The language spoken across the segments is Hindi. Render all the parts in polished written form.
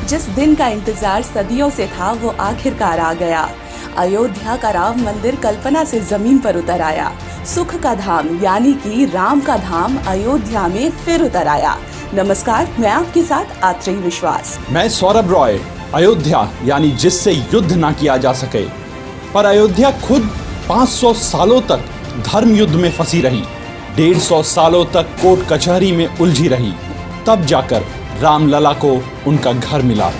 जिस दिन का इंतजार सदियों से था वो आखिरकार आ गया। अयोध्या का राम मंदिर कल्पना से जमीन पर उतर आया। सुख का धाम यानी कि राम का धाम अयोध्या में फिर उतर आया। नमस्कार, मैं आपके साथ आत्रेय विश्वास। मैं सौरभ रॉय। अयोध्या यानी जिससे युद्ध ना किया जा सके, पर अयोध्या खुद 500 सालों तक धर्म युद्ध में फंसी रही, 150 सालों तक कोर्ट कचहरी में उलझी रही, तब जाकर रामलला को उनका घर मिला।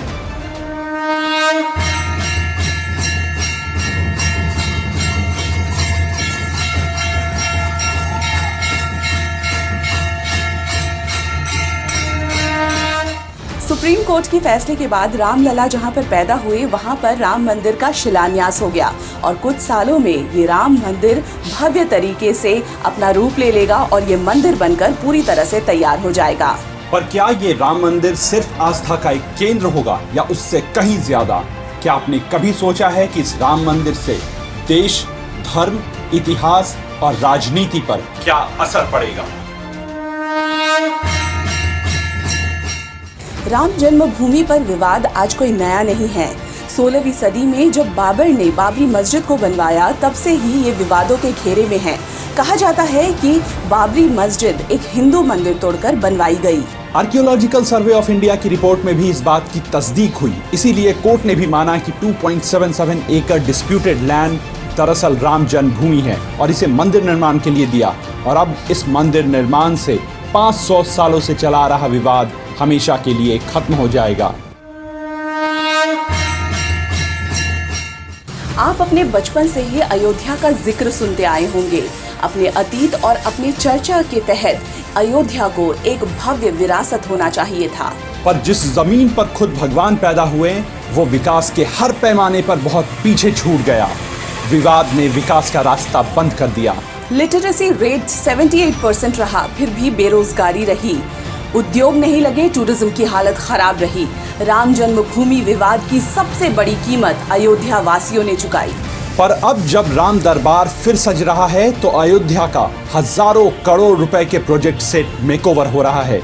सुप्रीम कोर्ट के फैसले के बाद रामलला जहां पर पैदा हुए वहां पर राम मंदिर का शिलान्यास हो गया और कुछ सालों में ये राम मंदिर भव्य तरीके से अपना रूप ले लेगा और ये मंदिर बनकर पूरी तरह से तैयार हो जाएगा। पर क्या ये राम मंदिर सिर्फ आस्था का एक केंद्र होगा या उससे कहीं ज्यादा? क्या आपने कभी सोचा है कि इस राम मंदिर से देश, धर्म, इतिहास और राजनीति पर क्या असर पड़ेगा? राम जन्मभूमि पर विवाद आज कोई नया नहीं है। 16वीं सदी में जब बाबर ने बाबरी मस्जिद को बनवाया तब से ही ये विवादों के घेरे में है। कहा जाता है कि बाबरी मस्जिद एक हिंदू मंदिर तोड़कर बनवाई गई। आर्कियोलॉजिकल सर्वे ऑफ इंडिया की रिपोर्ट में भी इस बात की तस्दीक हुई। इसीलिए कोर्ट ने भी माना कि 2.77 एकड़ डिस्प्यूटेड लैंड दरअसल राम जन्मभूमि है और इसे मंदिर निर्माण के लिए दिया। और अब इस मंदिर निर्माण से 500 सालों से चला आ रहा विवाद हमेशा के लिए खत्म हो जाएगा। आप अपने बचपन से ही अयोध्या का जिक्र सुनते आए होंगे। अपने अतीत और अपनी चर्चा के तहत अयोध्या को एक भव्य विरासत होना चाहिए था। पर जिस जमीन पर खुद भगवान पैदा हुए वो विकास के हर पैमाने पर बहुत पीछे छूट गया। विवाद ने विकास का रास्ता बंद कर दिया। लिटरेसी रेट 78% रहा, फिर भी बेरोजगारी रही, उद्योग नहीं लगे, टूरिज्म की हालत खराब रही। राम जन्मभूमि विवाद की सबसे बड़ी कीमत अयोध्या वासियों ने चुकाई। पर अब जब राम दरबार फिर सज रहा है तो अयोध्या का हजारों करोड़ रुपए के प्रोजेक्ट से मेकओवर हो रहा है।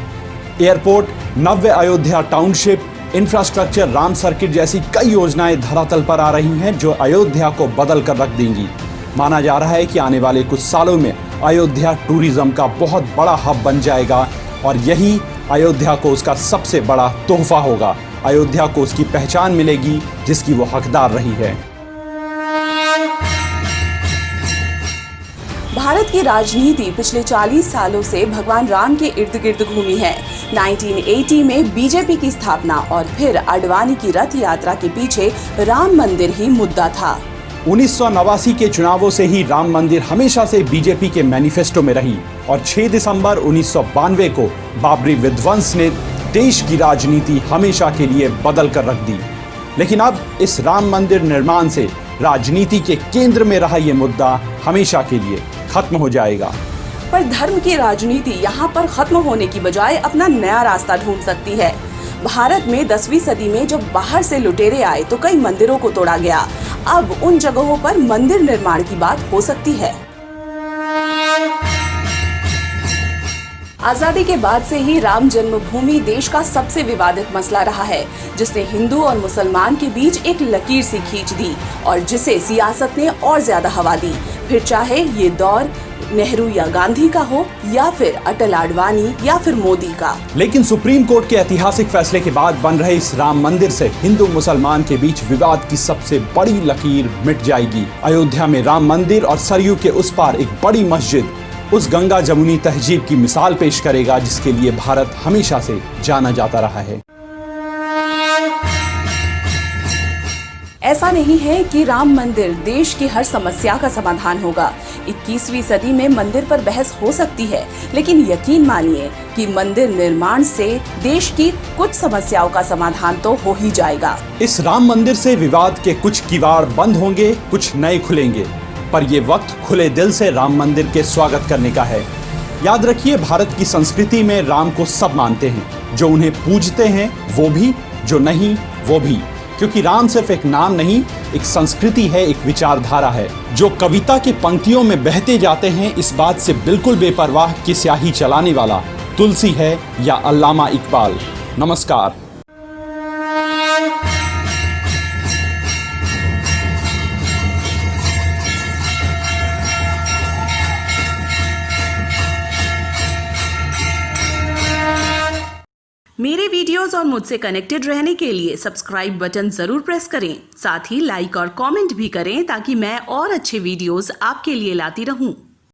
एयरपोर्ट, नव्य Ayodhya township, infrastructure, Ram circuit जैसी कई योजनाएं धरातल पर आ रही हैं जो अयोध्या को बदल कर रख देंगी। माना जा रहा है कि आने वाले कुछ सालों में अयोध्या टूरिज्म का बहुत बड़ा हब बन जाएगा और यही अयोध्या को उसका सबसे बड़ा तोहफा होगा। अयोध्या को उसकी पहचान मिलेगी जिसकी वो हकदार रही है। भारत की राजनीति पिछले 40 सालों से भगवान राम के इर्द गिर्द घूमी है। 1980 में बीजेपी की स्थापना और फिर आडवाणी की रथ यात्रा के पीछे राम मंदिर ही मुद्दा था। 1989 के चुनावों से ही राम मंदिर हमेशा से बीजेपी के मैनिफेस्टो में रही और 6 दिसंबर 1992 को बाबरी विध्वंस ने देश की राजनीति हमेशा के लिए बदल कर रख दी। लेकिन अब इस राम मंदिर निर्माण से राजनीति के केंद्र में रहा ये मुद्दा हमेशा के लिए खत्म हो जाएगा। पर धर्म की राजनीति यहाँ पर खत्म होने की बजाय अपना नया रास्ता ढूंढ सकती है। भारत में 10वीं सदी में जब बाहर से लुटेरे आए तो कई मंदिरों को तोड़ा गया। अब उन जगहों पर मंदिर निर्माण की बात हो सकती है। आजादी के बाद से ही राम जन्मभूमि देश का सबसे विवादित मसला रहा है, जिसने हिंदू और मुसलमान के बीच एक लकीर सी खींच दी और जिसे सियासत ने और ज्यादा हवा दी। फिर चाहे ये दौर नेहरू या गांधी का हो या फिर अटल आडवाणी या फिर मोदी का। लेकिन सुप्रीम कोर्ट के ऐतिहासिक फैसले के बाद बन रहे इस राम मंदिर से हिंदू मुसलमान के बीच विवाद की सबसे बड़ी लकीर मिट जाएगी। अयोध्या में राम मंदिर और सरयू के उस पार एक बड़ी मस्जिद उस गंगा जमुनी तहजीब की मिसाल पेश करेगा जिसके लिए भारत हमेशा से जाना जाता रहा है। ऐसा नहीं है कि राम मंदिर देश की हर समस्या का समाधान होगा। 21वीं सदी में मंदिर पर बहस हो सकती है, लेकिन यकीन मानिए कि मंदिर निर्माण से देश की कुछ समस्याओं का समाधान तो हो ही जाएगा। इस राम मंदिर से विवाद के कुछ किवाड़ बंद होंगे, कुछ नए खुलेंगे, पर ये वक्त खुले दिल से राम मंदिर के स्वागत करने का है। याद रखिए, भारत की संस्कृति में राम को सब मानते हैं, जो उन्हें पूजते हैं वो भी, जो नहीं वो भी, क्योंकि राम सिर्फ एक नाम नहीं, एक संस्कृति है, एक विचारधारा है। जो कविता की पंक्तियों में बहते जाते हैं, इस बात से बिल्कुल बेपरवाह कि स्याही चलाने वाला तुलसी है या अल्लामा इकबाल। नमस्कार। मेरे वीडियोस और मुझसे कनेक्टेड रहने के लिए सब्सक्राइब बटन जरूर प्रेस करें। साथ ही लाइक और कमेंट भी करें ताकि मैं और अच्छे वीडियोस आपके लिए लाती रहूं।